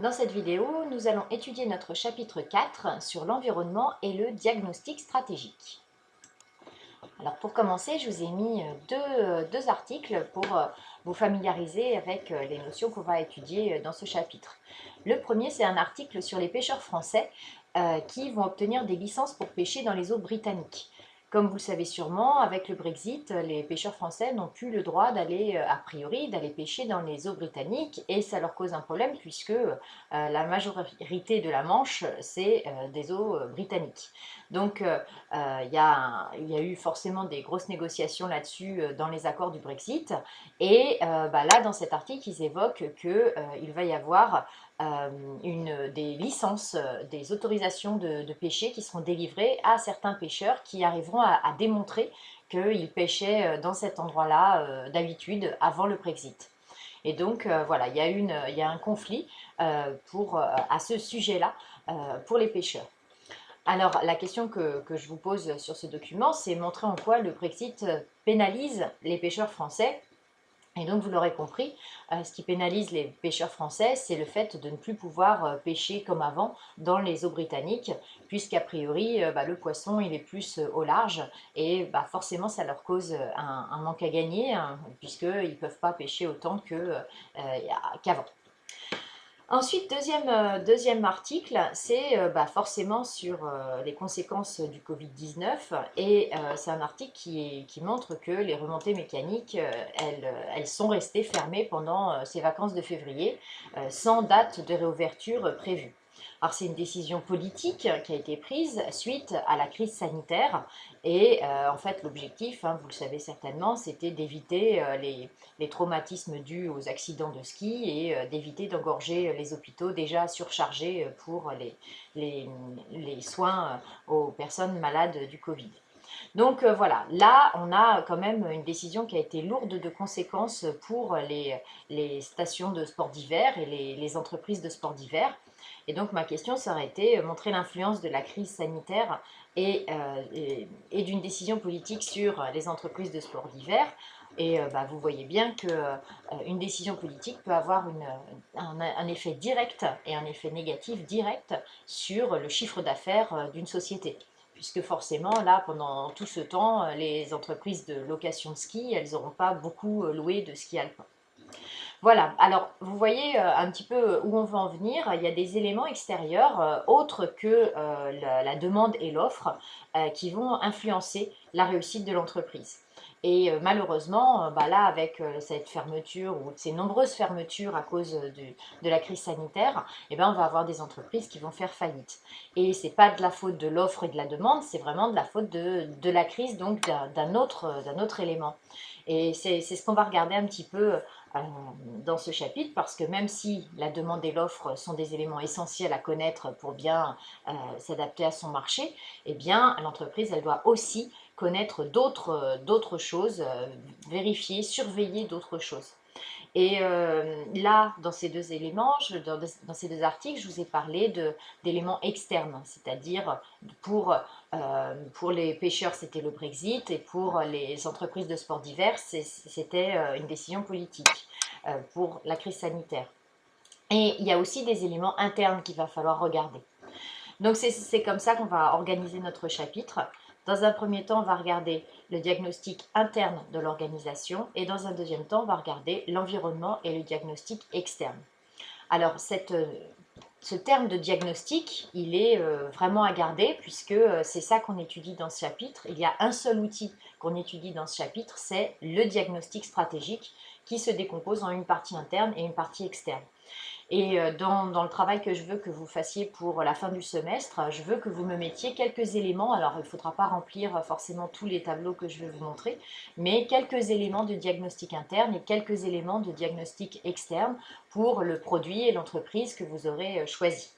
Dans cette vidéo, nous allons étudier notre chapitre 4 sur l'environnement et le diagnostic stratégique. Alors pour commencer, je vous ai mis deux articles pour vous familiariser avec les notions qu'on va étudier dans ce chapitre. Le premier, c'est un article sur les pêcheurs français qui vont obtenir des licences pour pêcher dans les eaux britanniques. Comme vous le savez sûrement, avec le Brexit, les pêcheurs français n'ont plus le droit d'aller, a priori, d'aller pêcher dans les eaux britanniques et ça leur cause un problème puisque la majorité de la Manche, c'est des eaux britanniques. Donc, il y a eu forcément des grosses négociations là-dessus dans les accords du Brexit. Et là, dans cet article, ils évoquent qu'il va y avoir des licences, des autorisations de pêcher qui seront délivrées à certains pêcheurs qui arriveront à démontrer qu'ils pêchaient dans cet endroit-là d'habitude avant le Brexit. Et donc, voilà, il y a un conflit à ce sujet-là pour les pêcheurs. Alors, la question que je vous pose sur ce document, c'est montrer en quoi le Brexit pénalise les pêcheurs français. Et donc, vous l'aurez compris, ce qui pénalise les pêcheurs français, c'est le fait de ne plus pouvoir pêcher comme avant dans les eaux britanniques, puisqu'a priori, le poisson, il est plus au large, et forcément, ça leur cause un manque à gagner, hein, puisqu'ils ne peuvent pas pêcher autant qu'avant. Ensuite, deuxième article, c'est forcément sur les conséquences du Covid-19 et c'est un article qui montre que les remontées mécaniques, elles sont restées fermées pendant ces vacances de février sans date de réouverture prévue. Alors c'est une décision politique qui a été prise suite à la crise sanitaire et en fait l'objectif, hein, vous le savez certainement, c'était d'éviter les traumatismes dus aux accidents de ski et d'éviter d'engorger les hôpitaux déjà surchargés pour les soins aux personnes malades du Covid. Donc voilà, là on a quand même une décision qui a été lourde de conséquences pour les stations de sport d'hiver et les entreprises de sport d'hiver. Et donc ma question, ça aurait été montrer l'influence de la crise sanitaire et d'une décision politique sur les entreprises de sport d'hiver. Et vous voyez bien qu'une décision politique peut avoir un effet direct et un effet négatif direct sur le chiffre d'affaires d'une société. Puisque forcément, là, pendant tout ce temps, les entreprises de location de ski, elles n'auront pas beaucoup loué de ski alpin. Voilà, alors vous voyez un petit peu où on veut en venir. Il y a des éléments extérieurs autres que la demande et l'offre qui vont influencer la réussite de l'entreprise. Et malheureusement, là, avec cette fermeture ou ces nombreuses fermetures à cause de la crise sanitaire, on va avoir des entreprises qui vont faire faillite. Et ce n'est pas de la faute de l'offre et de la demande, c'est vraiment de la faute de la crise, donc d'un autre élément. Et c'est ce qu'on va regarder un petit peu dans ce chapitre, parce que même si la demande et l'offre sont des éléments essentiels à connaître pour bien s'adapter à son marché, eh bien l'entreprise, elle doit aussi connaître d'autres choses, vérifier, surveiller d'autres choses. Et là, dans ces deux éléments, dans ces deux articles, je vous ai parlé d'éléments externes, c'est-à-dire pour les pêcheurs, c'était le Brexit, et pour les entreprises de sport d'hiver, c'était une décision politique pour la crise sanitaire. Et il y a aussi des éléments internes qu'il va falloir regarder. Donc c'est comme ça qu'on va organiser notre chapitre. Dans un premier temps, on va regarder le diagnostic interne de l'organisation et dans un deuxième temps, on va regarder l'environnement et le diagnostic externe. Alors ce terme de diagnostic, il est vraiment à garder puisque c'est ça qu'on étudie dans ce chapitre. Il y a un seul outil qu'on étudie dans ce chapitre, c'est le diagnostic stratégique qui se décompose en une partie interne et une partie externe. Et dans le travail que je veux que vous fassiez pour la fin du semestre, je veux que vous me mettiez quelques éléments. Alors, il ne faudra pas remplir forcément tous les tableaux que je vais vous montrer, mais quelques éléments de diagnostic interne et quelques éléments de diagnostic externe pour le produit et l'entreprise que vous aurez choisi.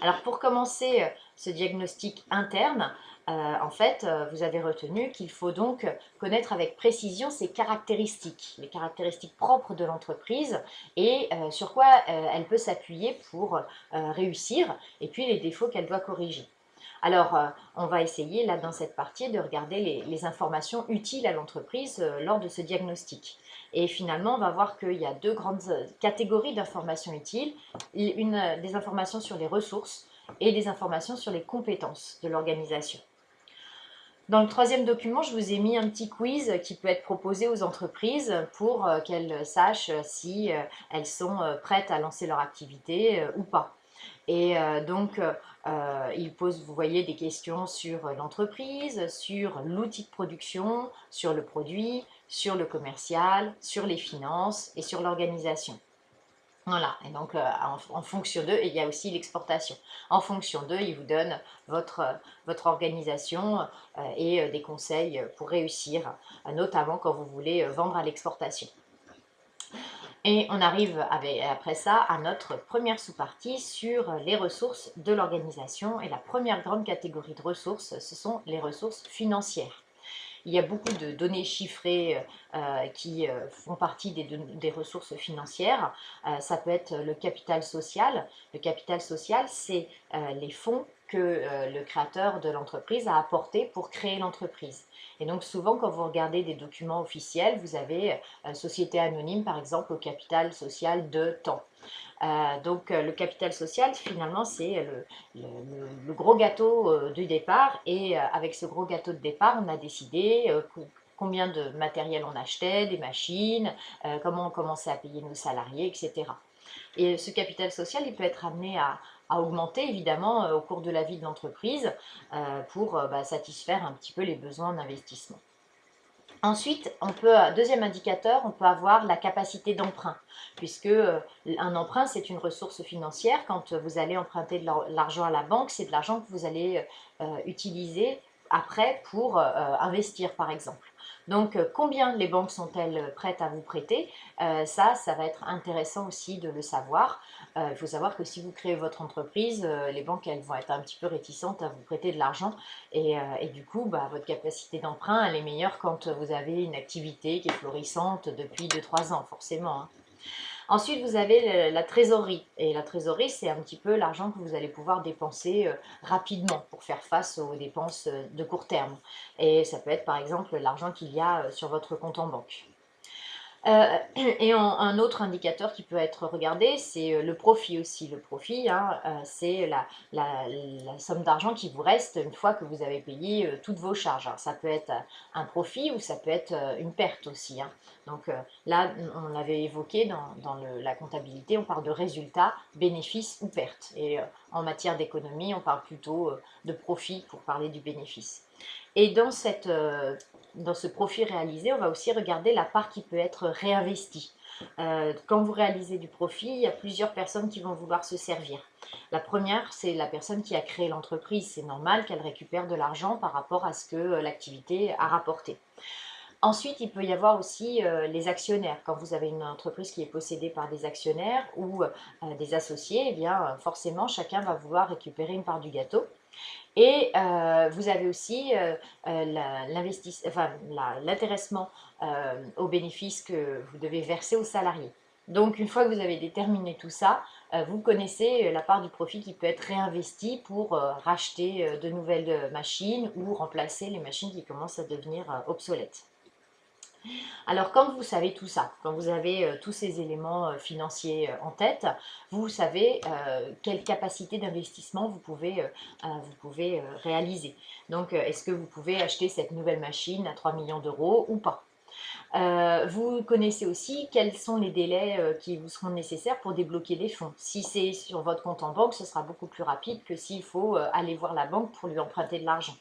Alors, pour commencer ce diagnostic interne, en fait, vous avez retenu qu'il faut donc connaître avec précision ses caractéristiques, les caractéristiques propres de l'entreprise et sur quoi elle peut s'appuyer pour réussir, et puis les défauts qu'elle doit corriger. Alors, on va essayer, là, dans cette partie, de regarder les informations utiles à l'entreprise lors de ce diagnostic. Et finalement, on va voir qu'il y a deux grandes catégories d'informations utiles. Des informations sur les ressources et des informations sur les compétences de l'organisation. Dans le troisième document, je vous ai mis un petit quiz qui peut être proposé aux entreprises pour qu'elles sachent si elles sont prêtes à lancer leur activité ou pas. Et donc, il pose, vous voyez, des questions sur l'entreprise, sur l'outil de production, sur le produit, sur le commercial, sur les finances et sur l'organisation. Voilà, et donc en fonction d'eux, et il y a aussi l'exportation. En fonction d'eux, ils vous donnent votre organisation et des conseils pour réussir, notamment quand vous voulez vendre à l'exportation. Et on arrive après ça à notre première sous-partie sur les ressources de l'organisation. Et la première grande catégorie de ressources, ce sont les ressources financières. Il y a beaucoup de données chiffrées qui font partie des ressources financières. Ça peut être le capital social. Le capital social, c'est les fonds que le créateur de l'entreprise a apportés pour créer l'entreprise. Et donc souvent, quand vous regardez des documents officiels, vous avez société anonyme, par exemple, au capital social de temps. Donc le capital social, finalement, c'est le gros gâteau du départ. Et avec ce gros gâteau de départ, on a décidé combien de matériel on achetait, des machines, comment on commençait à payer nos salariés, etc. Et ce capital social, il peut être amené à augmenter, évidemment, au cours de la vie de l'entreprise pour satisfaire un petit peu les besoins d'investissement. Ensuite, deuxième indicateur, on peut avoir la capacité d'emprunt, puisque un emprunt, c'est une ressource financière. Quand vous allez emprunter de l'argent à la banque, c'est de l'argent que vous allez utiliser après pour investir, par exemple. Donc, combien les banques sont-elles prêtes à vous prêter? Ça va être intéressant aussi de le savoir. Il faut savoir que si vous créez votre entreprise, les banques, elles vont être un petit peu réticentes à vous prêter de l'argent. Et du coup, votre capacité d'emprunt, elle est meilleure quand vous avez une activité qui est florissante depuis 2-3 ans, forcément. Ensuite, vous avez la trésorerie. Et la trésorerie, c'est un petit peu l'argent que vous allez pouvoir dépenser rapidement pour faire face aux dépenses de court terme. Et ça peut être par exemple l'argent qu'il y a sur votre compte en banque. Et un autre indicateur qui peut être regardé, c'est le profit aussi. Le profit, c'est la somme d'argent qui vous reste une fois que vous avez payé toutes vos charges. Alors, ça peut être un profit ou ça peut être une perte aussi. Donc là, on l'avait évoqué dans la comptabilité, on parle de résultat, bénéfice ou perte. Et en matière d'économie, on parle plutôt de profit pour parler du bénéfice. Et dans ce profit réalisé, on va aussi regarder la part qui peut être réinvestie. Quand vous réalisez du profit, il y a plusieurs personnes qui vont vouloir se servir. La première, c'est la personne qui a créé l'entreprise. C'est normal qu'elle récupère de l'argent par rapport à ce que l'activité a rapporté. Ensuite, il peut y avoir aussi les actionnaires. Quand vous avez une entreprise qui est possédée par des actionnaires ou des associés, eh bien, forcément, chacun va vouloir récupérer une part du gâteau. Et vous avez aussi l'intéressement aux bénéfices que vous devez verser aux salariés. Donc, une fois que vous avez déterminé tout ça, vous connaissez la part du profit qui peut être réinvestie pour racheter de nouvelles machines ou remplacer les machines qui commencent à devenir obsolètes. Alors, quand vous savez tout ça, quand vous avez tous ces éléments financiers en tête, vous savez quelle capacité d'investissement vous pouvez réaliser. Donc, est-ce que vous pouvez acheter cette nouvelle machine à 3 millions d'euros ou pas? Vous connaissez aussi quels sont les délais qui vous seront nécessaires pour débloquer les fonds. Si c'est sur votre compte en banque, ce sera beaucoup plus rapide que s'il faut aller voir la banque pour lui emprunter de l'argent.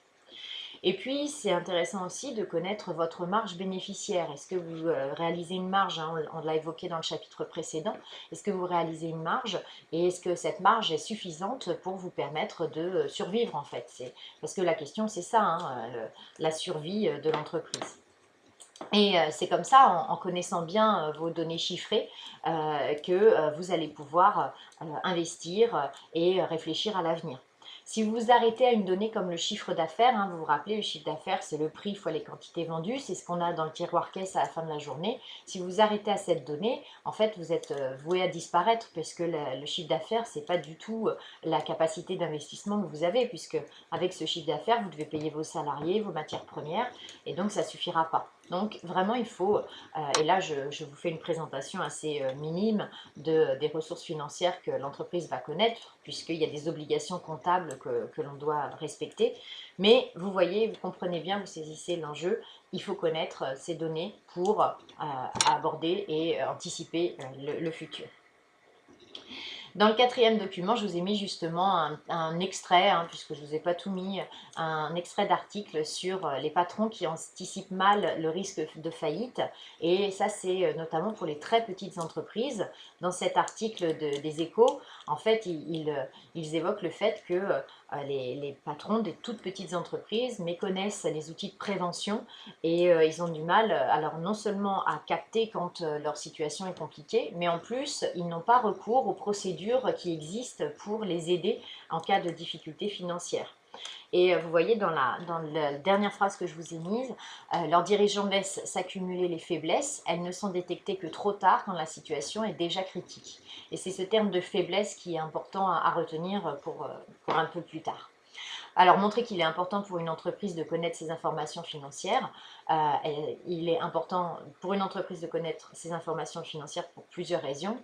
Et puis, c'est intéressant aussi de connaître votre marge bénéficiaire. Est-ce que vous réalisez une marge, on l'a évoqué dans le chapitre précédent, est-ce que vous réalisez une marge et est-ce que cette marge est suffisante pour vous permettre de survivre en fait? Parce que la question c'est ça, la survie de l'entreprise. Et c'est comme ça, en connaissant bien vos données chiffrées, que vous allez pouvoir investir et réfléchir à l'avenir. Si vous vous arrêtez à une donnée comme le chiffre d'affaires, vous vous rappelez, le chiffre d'affaires, c'est le prix fois les quantités vendues, c'est ce qu'on a dans le tiroir caisse à la fin de la journée. Si vous vous arrêtez à cette donnée, en fait, vous êtes voué à disparaître parce que le chiffre d'affaires, ce n'est pas du tout la capacité d'investissement que vous avez, puisque avec ce chiffre d'affaires, vous devez payer vos salariés, vos matières premières, et donc ça ne suffira pas. Donc vraiment il faut, et là je vous fais une présentation assez minime des ressources financières que l'entreprise va connaître, puisqu'il y a des obligations comptables que l'on doit respecter. Mais vous voyez, vous comprenez bien, vous saisissez l'enjeu, il faut connaître ces données pour aborder et anticiper le futur. Dans le quatrième document, je vous ai mis justement un extrait, hein, puisque je ne vous ai pas tout mis, un extrait d'article sur les patrons qui anticipent mal le risque de faillite. Et ça, c'est notamment pour les très petites entreprises. Dans cet article des Échos, en fait, ils évoquent le fait que les patrons des toutes petites entreprises méconnaissent les outils de prévention et ils ont du mal, alors non seulement à capter quand leur situation est compliquée, mais en plus, ils n'ont pas recours aux procédures qui existent pour les aider en cas de difficultés financières. Et vous voyez dans la dernière phrase que je vous ai mise, leurs dirigeants laissent s'accumuler les faiblesses, elles ne sont détectées que trop tard quand la situation est déjà critique. Et c'est ce terme de faiblesse qui est important à retenir pour un peu plus tard. Alors, montrer qu'il est important pour une entreprise de connaître ses informations financières. Il est important pour une entreprise de connaître ses informations financières pour plusieurs raisons.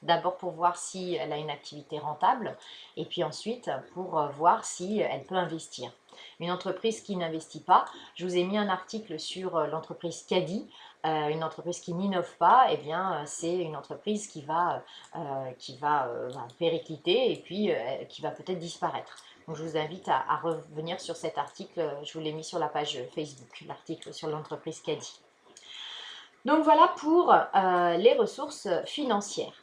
D'abord pour voir si elle a une activité rentable et puis ensuite pour voir si elle peut investir. Une entreprise qui n'investit pas, je vous ai mis un article sur l'entreprise Caddy. Une entreprise qui n'innove pas, eh bien, c'est une entreprise qui va péricliter et puis qui va peut-être disparaître. Donc, je vous invite à revenir sur cet article, je vous l'ai mis sur la page Facebook, l'article sur l'entreprise Caddy. Donc voilà pour les ressources financières.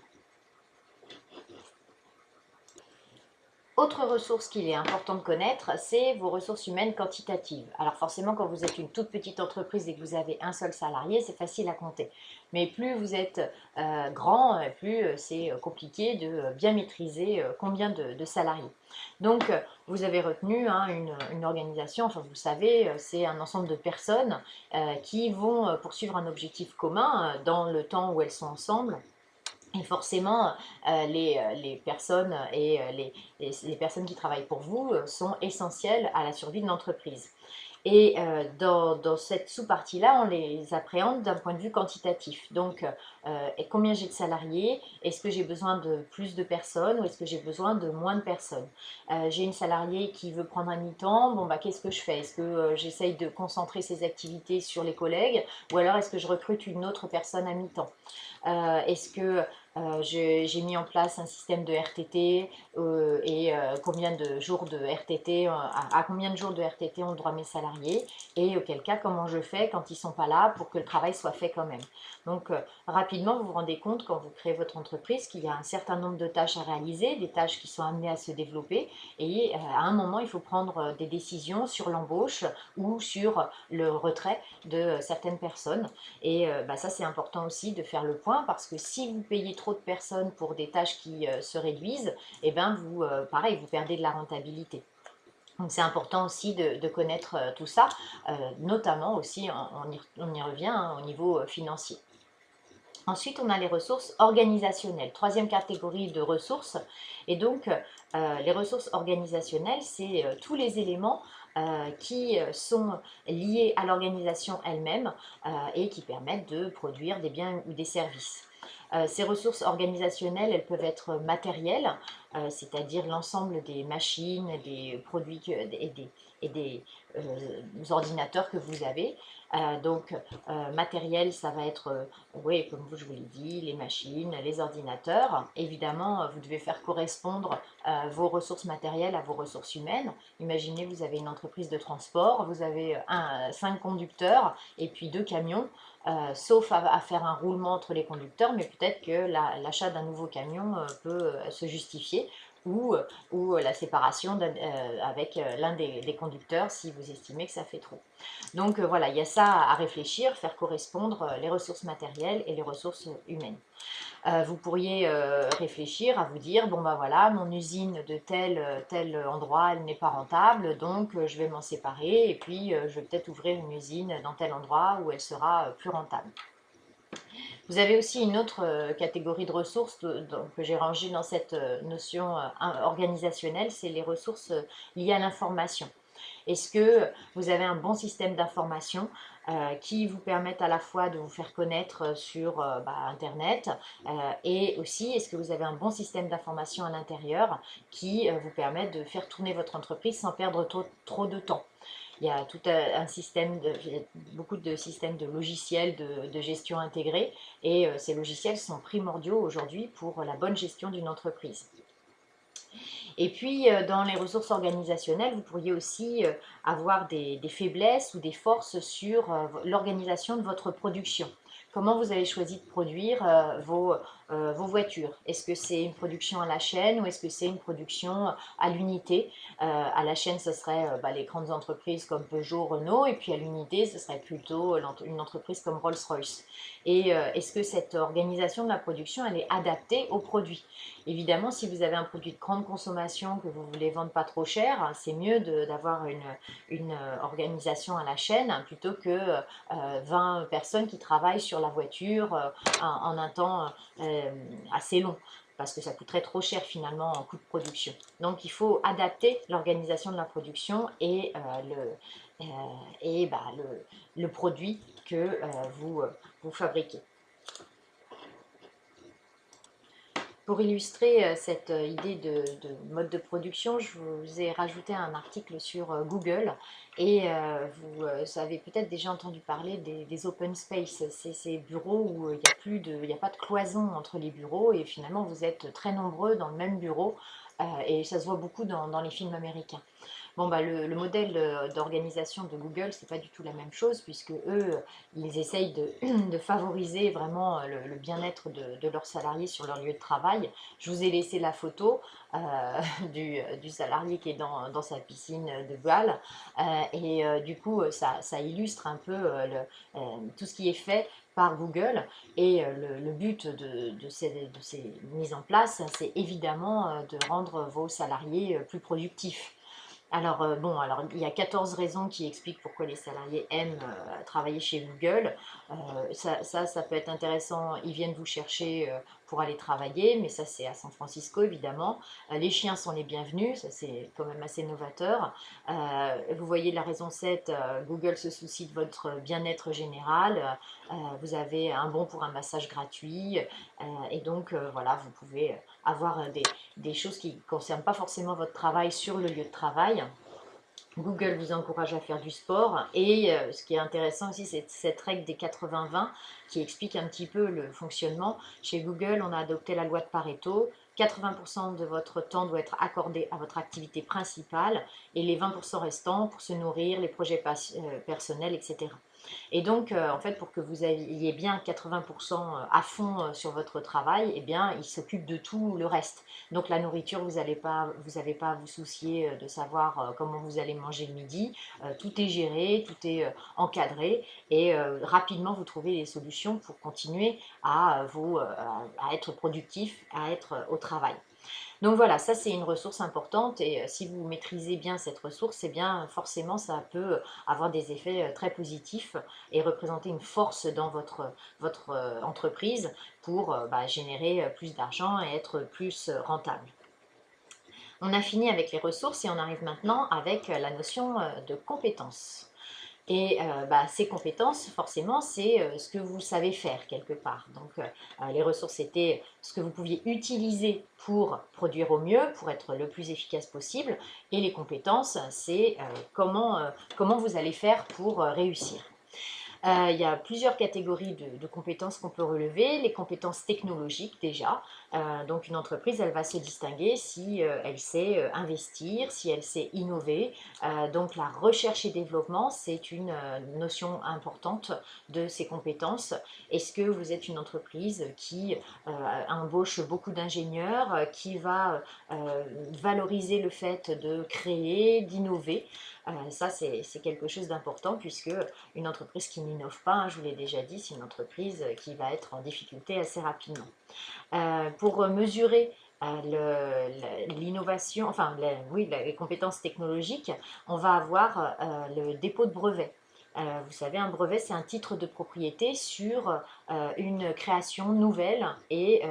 Autre ressource qu'il est important de connaître, c'est vos ressources humaines quantitatives. Alors forcément, quand vous êtes une toute petite entreprise et que vous avez un seul salarié, c'est facile à compter. Mais plus vous êtes grand, plus c'est compliqué de bien maîtriser combien de salariés. Donc, vous avez retenu hein, une organisation, enfin vous savez, c'est un ensemble de personnes qui vont poursuivre un objectif commun dans le temps où elles sont ensemble. Et forcément, les personnes et les personnes qui travaillent pour vous sont essentielles à la survie de l'entreprise. Et dans cette sous-partie-là, on les appréhende d'un point de vue quantitatif. Donc, combien j'ai de salariés? Est-ce que j'ai besoin de plus de personnes ou est-ce que j'ai besoin de moins de personnes? J'ai une salariée qui veut prendre un mi-temps, bon, bah, qu'est-ce que je fais? Est-ce que j'essaye de concentrer ses activités sur les collègues ou alors est-ce que je recrute une autre personne à mi-temps? Est-ce que j'ai mis en place un système de RTT et combien de jours de RTT, à combien de jours de RTT ont le droit mes salariés et auquel cas comment je fais quand ils ne sont pas là pour que le travail soit fait quand même. Donc rapidement vous vous rendez compte quand vous créez votre entreprise qu'il y a un certain nombre de tâches à réaliser, des tâches qui sont amenées à se développer et à un moment il faut prendre des décisions sur l'embauche ou sur le retrait de certaines personnes et ça c'est important aussi de faire le point parce que si vous payez trop de personnes pour des tâches qui se réduisent, et ben vous, pareil, vous perdez de la rentabilité. Donc c'est important aussi de connaître tout ça, notamment aussi, on y revient hein, au niveau financier. Ensuite, on a les ressources organisationnelles, troisième catégorie de ressources. Et donc, les ressources organisationnelles, c'est tous les éléments qui sont liés à l'organisation elle-même et qui permettent de produire des biens ou des services. Ces ressources organisationnelles, elles peuvent être matérielles, c'est-à-dire l'ensemble des machines, des produits et des ordinateurs que vous avez. Donc, matériel, ça va être, oui, comme je vous l'ai dit, les machines, les ordinateurs. Évidemment, vous devez faire correspondre vos ressources matérielles à vos ressources humaines. Imaginez, vous avez une entreprise de transport, vous avez 5 conducteurs et puis 2 camions. Sauf à faire un roulement entre les conducteurs, mais peut-être que l'achat d'un nouveau camion peut se justifier ou la séparation avec l'un des conducteurs si vous estimez que ça fait trop. Donc voilà, il y a ça à réfléchir, faire correspondre les ressources matérielles et les ressources humaines. Vous pourriez réfléchir à vous dire, bon ben voilà, mon usine de tel endroit, elle n'est pas rentable, donc je vais m'en séparer et puis je vais peut-être ouvrir une usine dans tel endroit où elle sera plus rentable. Vous avez aussi une autre catégorie de ressources que j'ai rangée dans cette notion organisationnelle, c'est les ressources liées à l'information. Est-ce que vous avez un bon système d'information qui vous permettent à la fois de vous faire connaître sur Internet et aussi est-ce que vous avez un bon système d'information à l'intérieur qui vous permet de faire tourner votre entreprise sans perdre trop de temps. Il y a tout un système, beaucoup de systèmes de logiciels de gestion intégrés et ces logiciels sont primordiaux aujourd'hui pour la bonne gestion d'une entreprise. Et puis, dans les ressources organisationnelles, vous pourriez aussi avoir des faiblesses ou des forces sur l'organisation de votre production. Comment vous avez choisi de produire vos voitures? Est-ce que c'est une production à la chaîne ou est-ce que c'est une production à l'unité? À la chaîne, ce serait les grandes entreprises comme Peugeot, Renault, et puis à l'unité, ce serait plutôt une entreprise comme Rolls-Royce. Et est-ce que cette organisation de la production, elle est adaptée aux produits? Évidemment, si vous avez un produit de grande consommation que vous voulez vendre pas trop cher, c'est mieux d'avoir une organisation à la chaîne plutôt que 20 personnes qui travaillent sur la voiture en un temps assez long parce que ça coûterait trop cher finalement en coût de production. Donc il faut adapter l'organisation de la production et le produit que vous fabriquez. Pour illustrer cette idée de mode de production, je vous ai rajouté un article sur Google et vous avez peut-être déjà entendu parler des open space. C'est ces bureaux où il n'y a pas de cloison entre les bureaux et finalement vous êtes très nombreux dans le même bureau et ça se voit beaucoup dans les films américains. Bon, le modèle d'organisation de Google, c'est pas du tout la même chose, puisque eux, ils essayent de favoriser vraiment le bien-être de leurs salariés sur leur lieu de travail. Je vous ai laissé la photo du salarié qui est dans sa piscine de voile. Du coup, ça illustre un peu tout ce qui est fait par Google. Et le but de ces mises en place, c'est évidemment de rendre vos salariés plus productifs. Alors, alors il y a 14 raisons qui expliquent pourquoi les salariés aiment travailler chez Google. Ça peut être intéressant. Ils viennent vous chercher pour aller travailler, mais ça, c'est à San Francisco, évidemment. Les chiens sont les bienvenus, ça, c'est quand même assez novateur. Vous voyez la raison 7, Google se soucie de votre bien-être général. Vous avez un bon pour un massage gratuit. Et donc, voilà, vous pouvez avoir des choses qui ne concernent pas forcément votre travail sur le lieu de travail. Google vous encourage à faire du sport et ce qui est intéressant aussi, c'est cette règle des 80-20 qui explique un petit peu le fonctionnement. Chez Google, on a adopté la loi de Pareto. 80% de votre temps doit être accordé à votre activité principale et les 20% restants pour se nourrir, les projets personnels, etc. Et donc, en fait, pour que vous ayez bien 80% à fond sur votre travail, eh bien, il s'occupe de tout le reste. Donc, la nourriture, vous n'avez pas à vous soucier de savoir comment vous allez manger le midi. Tout est géré, tout est encadré et rapidement, vous trouvez des solutions pour continuer à être productif, à être au travail. Donc voilà, ça c'est une ressource importante et si vous maîtrisez bien cette ressource, eh bien forcément ça peut avoir des effets très positifs et représenter une force dans votre entreprise pour générer plus d'argent et être plus rentable. On a fini avec les ressources et on arrive maintenant avec la notion de compétences. Et ces compétences, forcément, c'est ce que vous savez faire quelque part. Donc, les ressources, c'était ce que vous pouviez utiliser pour produire au mieux, pour être le plus efficace possible. Et les compétences, c'est comment vous allez faire pour réussir. Il y a plusieurs catégories de compétences qu'on peut relever. Les compétences technologiques déjà. Donc une entreprise, elle va se distinguer si elle sait investir, si elle sait innover. Donc la recherche et développement, c'est une notion importante de ces compétences. Est-ce que vous êtes une entreprise qui embauche beaucoup d'ingénieurs, qui va valoriser le fait de créer, d'innover? Ça, c'est quelque chose d'important puisque une entreprise qui n'innove pas, je vous l'ai déjà dit, c'est une entreprise qui va être en difficulté assez rapidement. Pour mesurer l'innovation, les compétences technologiques, on va avoir le dépôt de brevet. Vous savez, un brevet, c'est un titre de propriété sur une création nouvelle et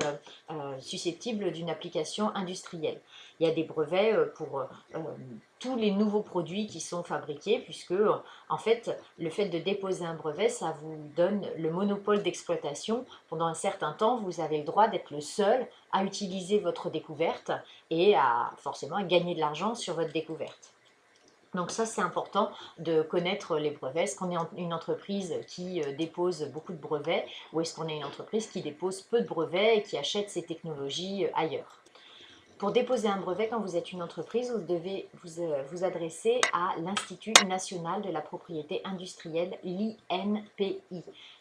susceptible d'une application industrielle. Il y a des brevets pour tous les nouveaux produits qui sont fabriqués, puisque en fait, le fait de déposer un brevet, ça vous donne le monopole d'exploitation. Pendant un certain temps, vous avez le droit d'être le seul à utiliser votre découverte et forcément à gagner de l'argent sur votre découverte. Donc ça, c'est important de connaître les brevets. Est-ce qu'on est une entreprise qui dépose beaucoup de brevets ou est-ce qu'on est une entreprise qui dépose peu de brevets et qui achète ses technologies ailleurs? Pour déposer un brevet, quand vous êtes une entreprise, vous devez vous adresser à l'Institut national de la propriété industrielle, l'INPI.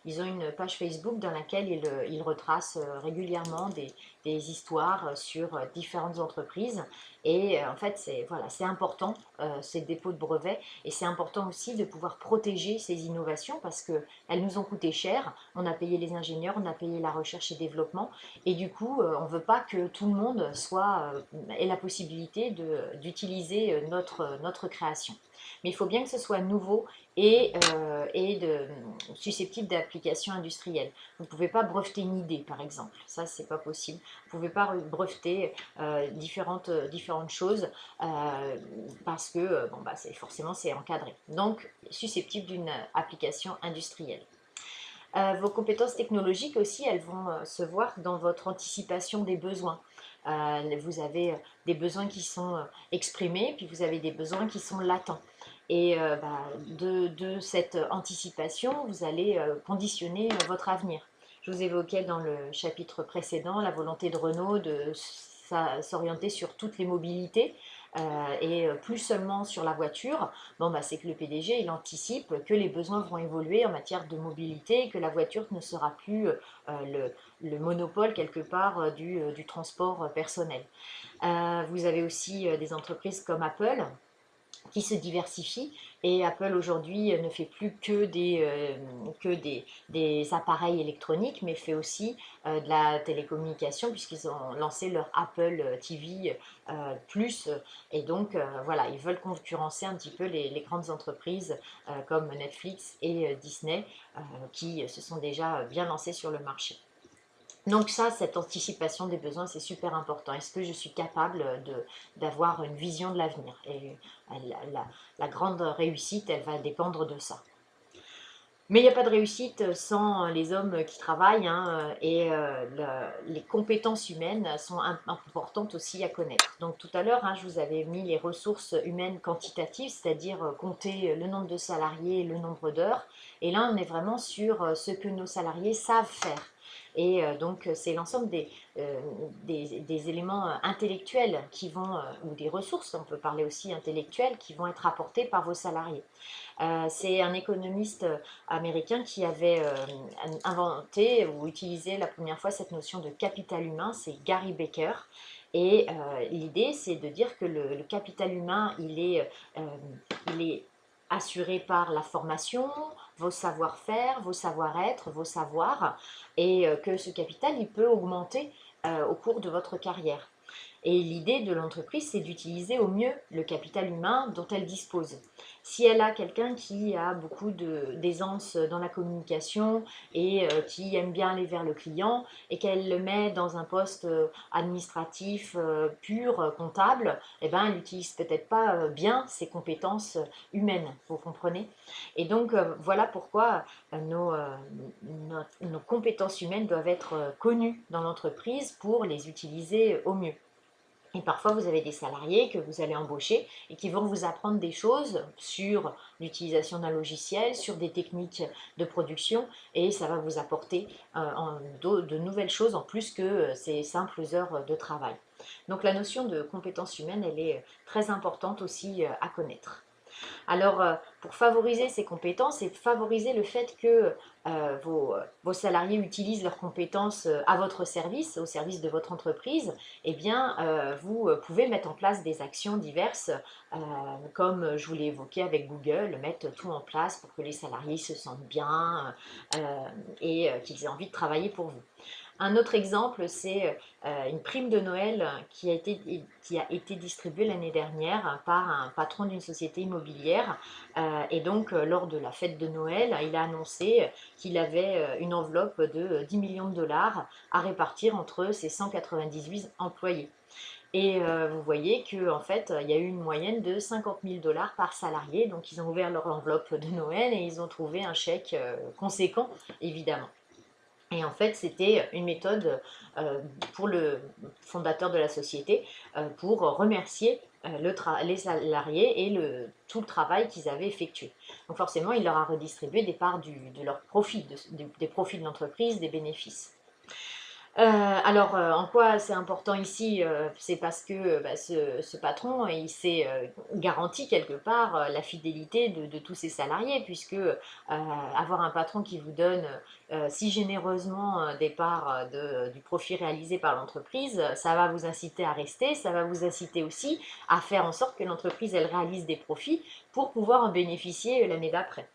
Ils ont une page Facebook dans laquelle ils retracent régulièrement des histoires sur différentes entreprises. Et en fait, c'est important, ces dépôts de brevets. Et c'est important aussi de pouvoir protéger ces innovations parce qu'elles nous ont coûté cher. On a payé les ingénieurs, on a payé la recherche et développement. Et du coup, on ne veut pas que tout le monde ait la possibilité d'utiliser notre création. Mais il faut bien que ce soit nouveau et susceptible d'application industrielle. Vous ne pouvez pas breveter une idée, par exemple. Ça, c'est pas possible. Vous ne pouvez pas breveter différentes choses parce que forcément, c'est encadré. Donc, susceptible d'une application industrielle. Vos compétences technologiques aussi, elles vont se voir dans votre anticipation des besoins. Vous avez des besoins qui sont exprimés, puis vous avez des besoins qui sont latents. Et de cette anticipation, vous allez conditionner votre avenir. Je vous évoquais dans le chapitre précédent la volonté de Renault de s'orienter sur toutes les mobilités et plus seulement sur la voiture. C'est que le PDG il anticipe que les besoins vont évoluer en matière de mobilité et que la voiture ne sera plus le monopole quelque part du transport personnel. Vous avez aussi des entreprises comme Apple qui se diversifie et Apple aujourd'hui ne fait plus que des appareils électroniques mais fait aussi de la télécommunication puisqu'ils ont lancé leur Apple TV plus et donc voilà, ils veulent concurrencer un petit peu les grandes entreprises comme Netflix et Disney qui se sont déjà bien lancées sur le marché. Donc ça, cette anticipation des besoins, c'est super important. Est-ce que je suis capable d'avoir une vision de l'avenir? Et la grande réussite, elle va dépendre de ça. Mais il n'y a pas de réussite sans les hommes qui travaillent hein, et les compétences humaines sont importantes aussi à connaître. Donc tout à l'heure, hein, je vous avais mis les ressources humaines quantitatives, c'est-à-dire compter le nombre de salariés et le nombre d'heures. Et là, on est vraiment sur ce que nos salariés savent faire. Et donc, c'est l'ensemble des éléments intellectuels qui vont, ou des ressources, on peut parler aussi intellectuelles, qui vont être apportées par vos salariés. C'est un économiste américain qui avait inventé ou utilisé la première fois cette notion de capital humain, c'est Gary Becker. Et l'idée, c'est de dire que le capital humain, il est assuré par la formation, vos savoir-faire, vos savoir-être, vos savoirs, et que ce capital, il peut augmenter au cours de votre carrière. Et l'idée de l'entreprise, c'est d'utiliser au mieux le capital humain dont elle dispose. Si elle a quelqu'un qui a beaucoup d'aisance dans la communication et qui aime bien aller vers le client et qu'elle le met dans un poste administratif pur, comptable, eh ben, elle n'utilise peut-être pas bien ses compétences humaines, vous comprenez? Et donc, voilà pourquoi nos compétences humaines doivent être connues dans l'entreprise pour les utiliser au mieux. Et parfois, vous avez des salariés que vous allez embaucher et qui vont vous apprendre des choses sur l'utilisation d'un logiciel, sur des techniques de production, et ça va vous apporter de nouvelles choses en plus que ces simples heures de travail. Donc la notion de compétence humaine, elle est très importante aussi à connaître. Alors, pour favoriser ces compétences et favoriser le fait que vos salariés utilisent leurs compétences à votre service, au service de votre entreprise, eh bien, vous pouvez mettre en place des actions diverses, comme je vous l'ai évoqué avec Google, mettre tout en place pour que les salariés se sentent bien et qu'ils aient envie de travailler pour vous. Un autre exemple, c'est une prime de Noël qui a été distribuée l'année dernière par un patron d'une société immobilière. Et donc, lors de la fête de Noël, il a annoncé qu'il avait une enveloppe de 10 millions de dollars à répartir entre ses 198 employés. Et vous voyez qu'en fait, il y a eu une moyenne de 50 000 dollars par salarié. Donc, ils ont ouvert leur enveloppe de Noël et ils ont trouvé un chèque conséquent, évidemment. Et en fait, c'était une méthode pour le fondateur de la société pour remercier les salariés et tout le travail qu'ils avaient effectué. Donc forcément, il leur a redistribué des parts de leurs profits, des profits de l'entreprise, des bénéfices. En quoi c'est important ici? C'est parce que bah, ce patron, il s'est garanti quelque part la fidélité de tous ses salariés, puisque avoir un patron qui vous donne si généreusement des parts du profit réalisé par l'entreprise, ça va vous inciter à rester, ça va vous inciter aussi à faire en sorte que l'entreprise, elle réalise des profits pour pouvoir en bénéficier l'année d'après.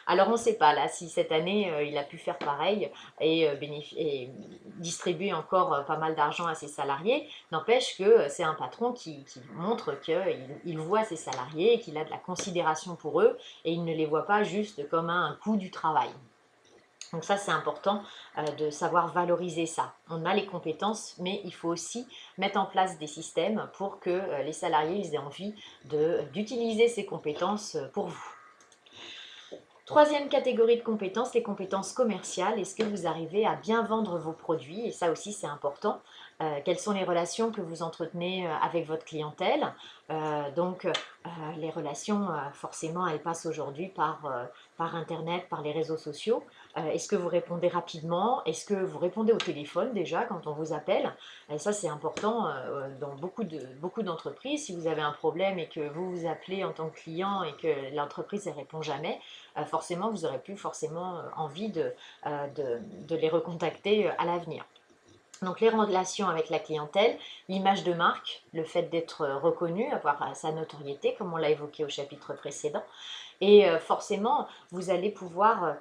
Alors on ne sait pas là si cette année il a pu faire pareil et distribuer encore pas mal d'argent à ses salariés. N'empêche que c'est un patron qui montre qu'il voit ses salariés, qu'il a de la considération pour eux et il ne les voit pas juste comme un coût du travail. Donc ça, c'est important de savoir valoriser ça. On a les compétences, mais il faut aussi mettre en place des systèmes pour que les salariés ils aient envie d'utiliser ces compétences pour vous. Troisième catégorie de compétences, les compétences commerciales. Est-ce que vous arrivez à bien vendre vos produits? Et ça aussi, c'est important. Quelles sont les relations que vous entretenez avec votre clientèle? Les relations, forcément, elles passent aujourd'hui par Internet, par les réseaux sociaux. Est-ce que vous répondez rapidement? Est-ce que vous répondez au téléphone déjà quand on vous appelle? Et ça, c'est important dans beaucoup d'entreprises. Si vous avez un problème et que vous vous appelez en tant que client et que l'entreprise ne répond jamais, forcément, vous n'aurez plus forcément envie de les recontacter à l'avenir. Donc les relations avec la clientèle, l'image de marque, le fait d'être reconnu, avoir sa notoriété, comme on l'a évoqué au chapitre précédent. Et forcément, vous allez pouvoir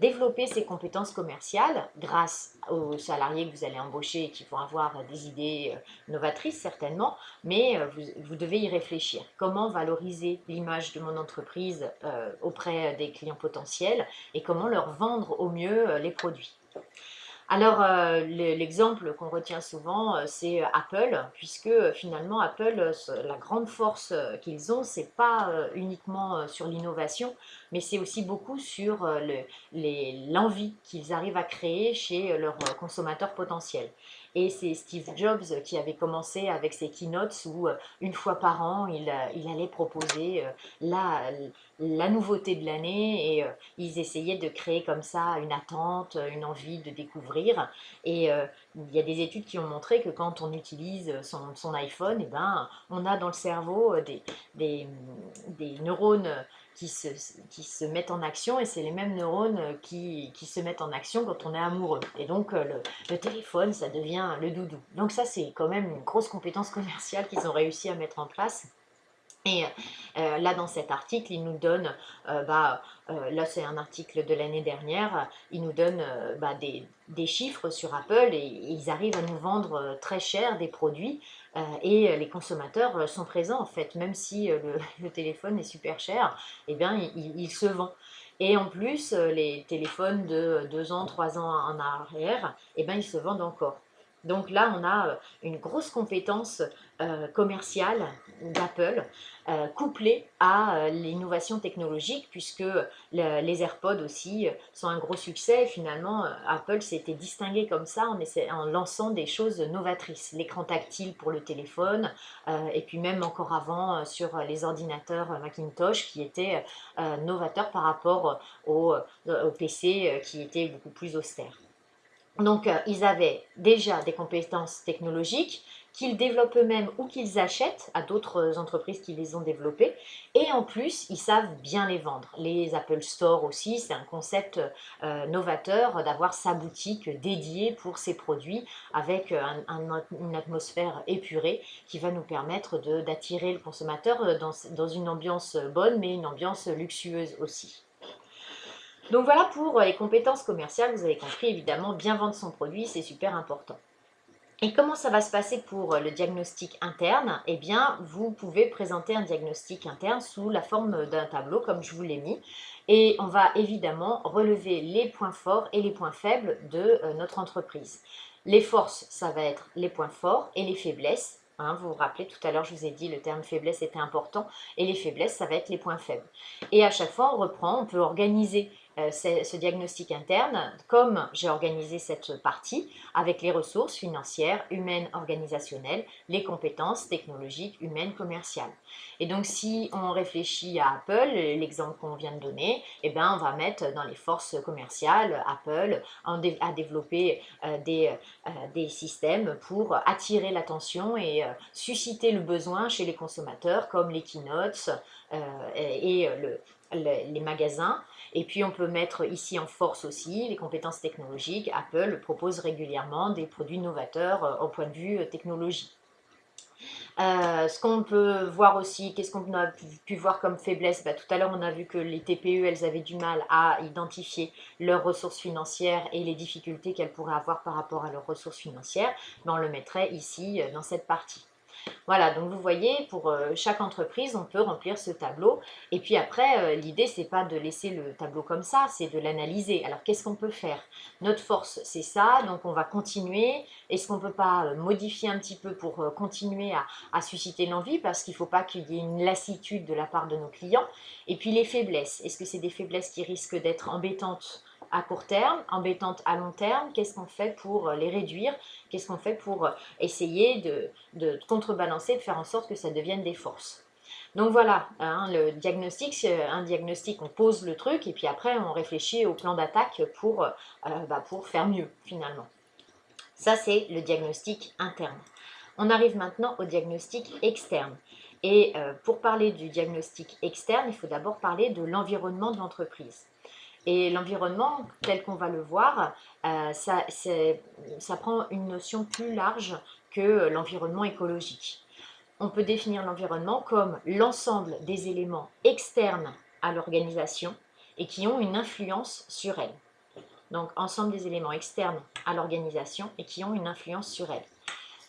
développer ces compétences commerciales grâce aux salariés que vous allez embaucher et qui vont avoir des idées novatrices certainement, mais vous devez y réfléchir. Comment valoriser l'image de mon entreprise auprès des clients potentiels et comment leur vendre au mieux les produits. Alors, l'exemple qu'on retient souvent, c'est Apple, puisque finalement, Apple, la grande force qu'ils ont, c'est pas uniquement sur l'innovation, mais c'est aussi beaucoup sur l'envie qu'ils arrivent à créer chez leurs consommateurs potentiels. Et c'est Steve Jobs qui avait commencé avec ses keynotes où une fois par an, il allait proposer la nouveauté de l'année et ils essayaient de créer comme ça une attente, une envie de découvrir. Et il y a des études qui ont montré que quand on utilise son iPhone, eh ben, on a dans le cerveau des neurones qui se mettent en action et c'est les mêmes neurones qui se mettent en action quand on est amoureux. Et donc le téléphone, ça devient le doudou. Donc ça, c'est quand même une grosse compétence commerciale qu'ils ont réussi à mettre en place. Et là, dans cet article, il nous donne, là c'est un article de l'année dernière, il nous donne des chiffres sur Apple et ils arrivent à nous vendre très cher des produits et les consommateurs sont présents en fait, même si le téléphone est super cher, eh bien il se vend. Et en plus, les téléphones de 2 ans, 3 ans en arrière, eh bien ils se vendent encore. Donc là, on a une grosse compétence commerciale d'Apple couplée à l'innovation technologique puisque les AirPods aussi sont un gros succès. Finalement, Apple s'était distingué comme ça en lançant des choses novatrices. L'écran tactile pour le téléphone et puis même encore avant sur les ordinateurs Macintosh qui étaient novateurs par rapport au PC qui étaient beaucoup plus austères. Donc, ils avaient déjà des compétences technologiques qu'ils développent eux-mêmes ou qu'ils achètent à d'autres entreprises qui les ont développées. Et en plus, ils savent bien les vendre. Les Apple Store aussi, c'est un concept novateur d'avoir sa boutique dédiée pour ses produits avec une atmosphère épurée qui va nous permettre d'attirer le consommateur dans une ambiance bonne, mais une ambiance luxueuse aussi. Donc voilà pour les compétences commerciales, vous avez compris, évidemment, bien vendre son produit, c'est super important. Et comment ça va se passer pour le diagnostic interne? Eh bien, vous pouvez présenter un diagnostic interne sous la forme d'un tableau, comme je vous l'ai mis. Et on va évidemment relever les points forts et les points faibles de notre entreprise. Les forces, ça va être les points forts et les faiblesses. Hein, vous vous rappelez, tout à l'heure, je vous ai dit le terme faiblesse était important. Et les faiblesses, ça va être les points faibles. Et à chaque fois, on reprend, on peut organiser ce diagnostic interne comme j'ai organisé cette partie avec les ressources financières, humaines, organisationnelles, les compétences technologiques, humaines, commerciales. Et donc si on réfléchit à Apple, l'exemple qu'on vient de donner, eh ben, on va mettre dans les forces commerciales Apple à développer des systèmes pour attirer l'attention et susciter le besoin chez les consommateurs comme les keynotes et les magasins. Et puis on peut mettre ici en force aussi les compétences technologiques. Apple propose régulièrement des produits novateurs au point de vue technologie. Ce qu'on peut voir aussi, qu'est-ce qu'on a pu voir comme faiblesse? Tout à l'heure, on a vu que les TPE, elles avaient du mal à identifier leurs ressources financières et les difficultés qu'elles pourraient avoir par rapport à leurs ressources financières. On le mettrait ici dans cette partie. Voilà, donc vous voyez, pour chaque entreprise, on peut remplir ce tableau. Et puis après, l'idée, c'est pas de laisser le tableau comme ça, c'est de l'analyser. Alors, qu'est-ce qu'on peut faire? Notre force, c'est ça, donc on va continuer. Est-ce qu'on peut pas modifier un petit peu pour continuer à susciter l'envie? Parce qu'il ne faut pas qu'il y ait une lassitude de la part de nos clients. Et puis les faiblesses, est-ce que c'est des faiblesses qui risquent d'être embêtantes à court terme, embêtantes à long terme? Qu'est-ce qu'on fait pour les réduire? Qu'est-ce qu'on fait pour essayer de contrebalancer, de faire en sorte que ça devienne des forces? Donc voilà, hein, le diagnostic, c'est un diagnostic, on pose le truc et puis après on réfléchit au plan d'attaque pour faire mieux finalement. Ça c'est le diagnostic interne. On arrive maintenant au diagnostic externe. Et pour parler du diagnostic externe, il faut d'abord parler de l'environnement de l'entreprise. Et l'environnement, tel qu'on va le voir, ça prend une notion plus large que l'environnement écologique. On peut définir l'environnement comme l'ensemble des éléments externes à l'organisation et qui ont une influence sur elle. Donc, ensemble des éléments externes à l'organisation et qui ont une influence sur elle.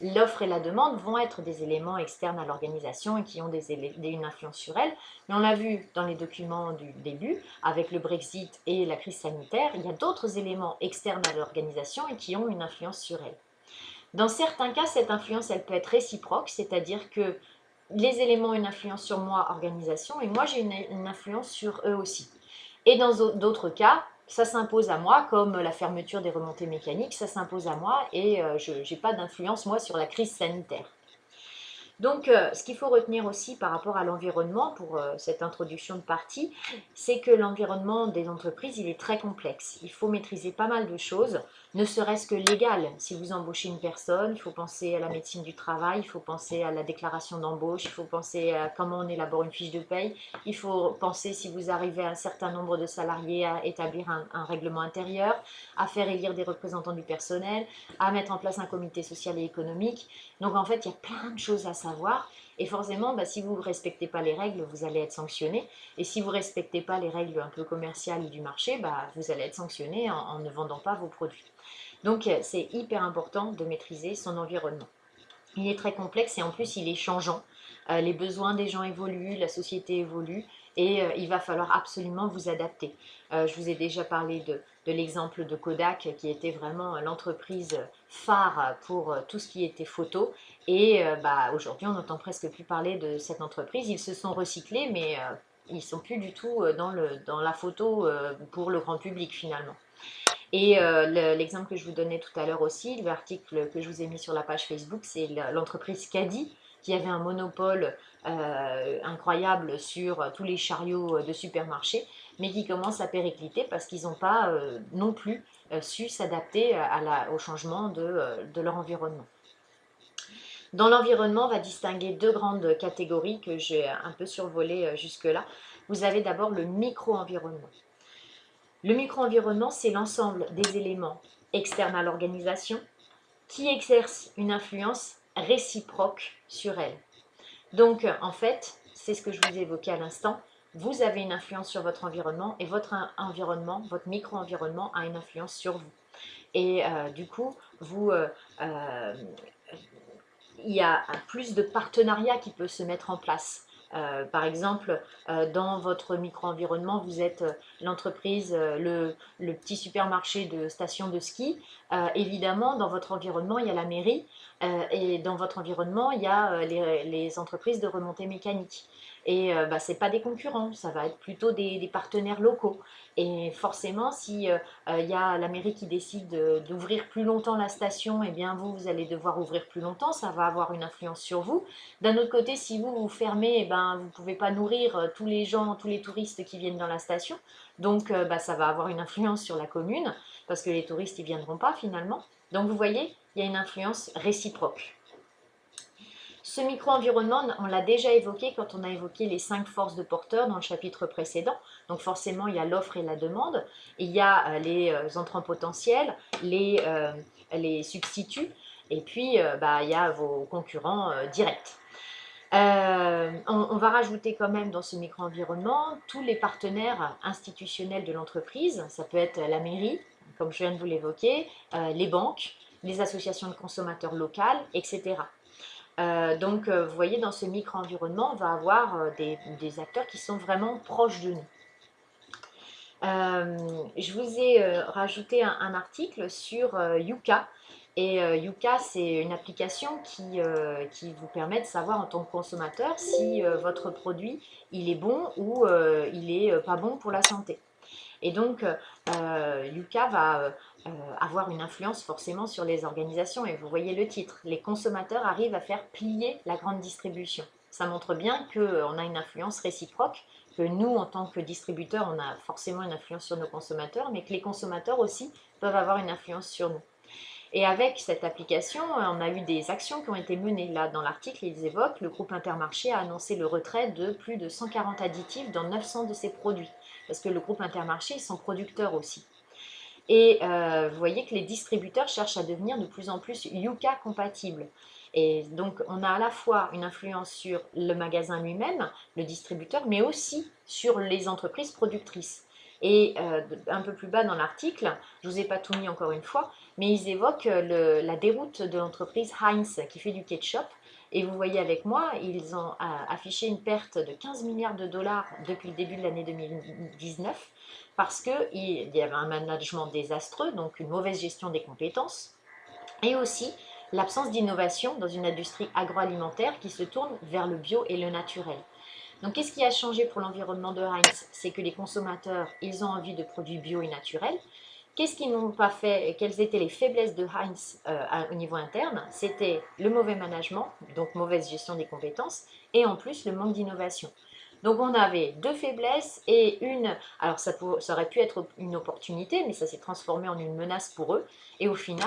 L'offre et la demande vont être des éléments externes à l'organisation et qui ont une influence sur elle. Mais on l'a vu dans les documents du début, avec le Brexit et la crise sanitaire, il y a d'autres éléments externes à l'organisation et qui ont une influence sur elle. Dans certains cas, cette influence, elle peut être réciproque, c'est-à-dire que les éléments ont une influence sur moi, organisation, et moi j'ai une influence sur eux aussi. Et dans d'autres cas, ça s'impose à moi, comme la fermeture des remontées mécaniques, ça s'impose à moi et je n'ai pas d'influence, moi, sur la crise sanitaire. Donc, ce qu'il faut retenir aussi par rapport à l'environnement, pour cette introduction de partie, c'est que l'environnement des entreprises, il est très complexe. Il faut maîtriser pas mal de choses, ne serait-ce que légal. Si vous embauchez une personne, il faut penser à la médecine du travail, il faut penser à la déclaration d'embauche, il faut penser à comment on élabore une fiche de paye, il faut penser, si vous arrivez à un certain nombre de salariés, à établir un règlement intérieur, à faire élire des représentants du personnel, à mettre en place un comité social et économique. Donc en fait, il y a plein de choses à savoir. Et forcément, si vous ne respectez pas les règles, vous allez être sanctionné. Et si vous ne respectez pas les règles un peu commerciales du marché, vous allez être sanctionné en ne vendant pas vos produits. Donc c'est hyper important de maîtriser son environnement. Il est très complexe et en plus il est changeant. Les besoins des gens évoluent, la société évolue et il va falloir absolument vous adapter. Je vous ai déjà parlé de l'exemple de Kodak qui était vraiment l'entreprise phare pour tout ce qui était photo. Et aujourd'hui, on n'entend presque plus parler de cette entreprise. Ils se sont recyclés, mais ils ne sont plus du tout dans la photo pour le grand public finalement. Et l'exemple que je vous donnais tout à l'heure aussi, l'article que je vous ai mis sur la page Facebook, c'est l'entreprise Caddy qui avait un monopole incroyable sur tous les chariots de supermarché, mais qui commence à péricliter parce qu'ils n'ont pas non plus su s'adapter au changement de leur environnement. Dans l'environnement, on va distinguer deux grandes catégories que j'ai un peu survolées jusque-là. Vous avez d'abord le micro-environnement. Le micro-environnement, c'est l'ensemble des éléments externes à l'organisation qui exercent une influence réciproque sur elle. Donc, en fait, c'est ce que je vous évoquais à l'instant, vous avez une influence sur votre environnement et votre environnement, votre micro-environnement a une influence sur vous. Et du coup, euh, il y a plus de partenariats qui peuvent se mettre en place. Par exemple, dans votre micro-environnement, vous êtes l'entreprise, le petit supermarché de station de ski. Évidemment, dans votre environnement, il y a la mairie et dans votre environnement, il y a les entreprises de remontée mécanique. Et ce n'est pas des concurrents, ça va être plutôt des partenaires locaux. Et forcément, si il y a la mairie qui décide d'ouvrir plus longtemps la station, et bien vous allez devoir ouvrir plus longtemps, ça va avoir une influence sur vous. D'un autre côté, si vous fermez, eh ben, vous ne pouvez pas nourrir tous les gens, tous les touristes qui viennent dans la station. Donc ça va avoir une influence sur la commune, parce que les touristes ne viendront pas finalement. Donc vous voyez, il y a une influence réciproque. Ce micro-environnement, on l'a déjà évoqué quand on a évoqué les 5 forces de porteurs dans le chapitre précédent. Donc forcément, il y a l'offre et la demande. Il y a les entrants potentiels, les substituts, et puis il y a vos concurrents directs. On va rajouter quand même dans ce micro-environnement tous les partenaires institutionnels de l'entreprise. Ça peut être la mairie, comme je viens de vous l'évoquer, les banques, les associations de consommateurs locales, etc. Donc, vous voyez, dans ce micro-environnement, on va avoir des acteurs qui sont vraiment proches de nous. Je vous ai rajouté un article sur Yuka. Et Yuka, c'est une application qui vous permet de savoir en tant que consommateur si votre produit il est bon ou il est pas bon pour la santé. Et donc, Yuka va avoir une influence forcément sur les organisations. Et vous voyez le titre, les consommateurs arrivent à faire plier la grande distribution. Ça montre bien qu'on a une influence réciproque, que nous, en tant que distributeurs, on a forcément une influence sur nos consommateurs, mais que les consommateurs aussi peuvent avoir une influence sur nous. Et avec cette application, on a eu des actions qui ont été menées. Là, dans l'article, ils évoquent, le groupe Intermarché a annoncé le retrait de plus de 140 additifs dans 900 de ses produits. Parce que le groupe Intermarché, ils sont producteurs aussi. Et vous voyez que les distributeurs cherchent à devenir de plus en plus Yuka compatibles. Et donc, on a à la fois une influence sur le magasin lui-même, le distributeur, mais aussi sur les entreprises productrices. Et un peu plus bas dans l'article, je ne vous ai pas tout mis encore une fois, mais ils évoquent la déroute de l'entreprise Heinz qui fait du ketchup. Et vous voyez avec moi, ils ont affiché une perte de 15 milliards de dollars depuis le début de l'année 2019 parce qu'il y avait un management désastreux, donc une mauvaise gestion des compétences, et aussi l'absence d'innovation dans une industrie agroalimentaire qui se tourne vers le bio et le naturel. Donc, qu'est-ce qui a changé pour l'environnement de Heinz? C'est que les consommateurs, ils ont envie de produits bio et naturels. Qu'est-ce qu'ils n'ont pas fait? Quelles étaient les faiblesses de Heinz au niveau interne? C'était le mauvais management, donc mauvaise gestion des compétences, et en plus le manque d'innovation. Donc on avait deux faiblesses et une, alors ça aurait pu être une opportunité, mais ça s'est transformé en une menace pour eux. Et au final,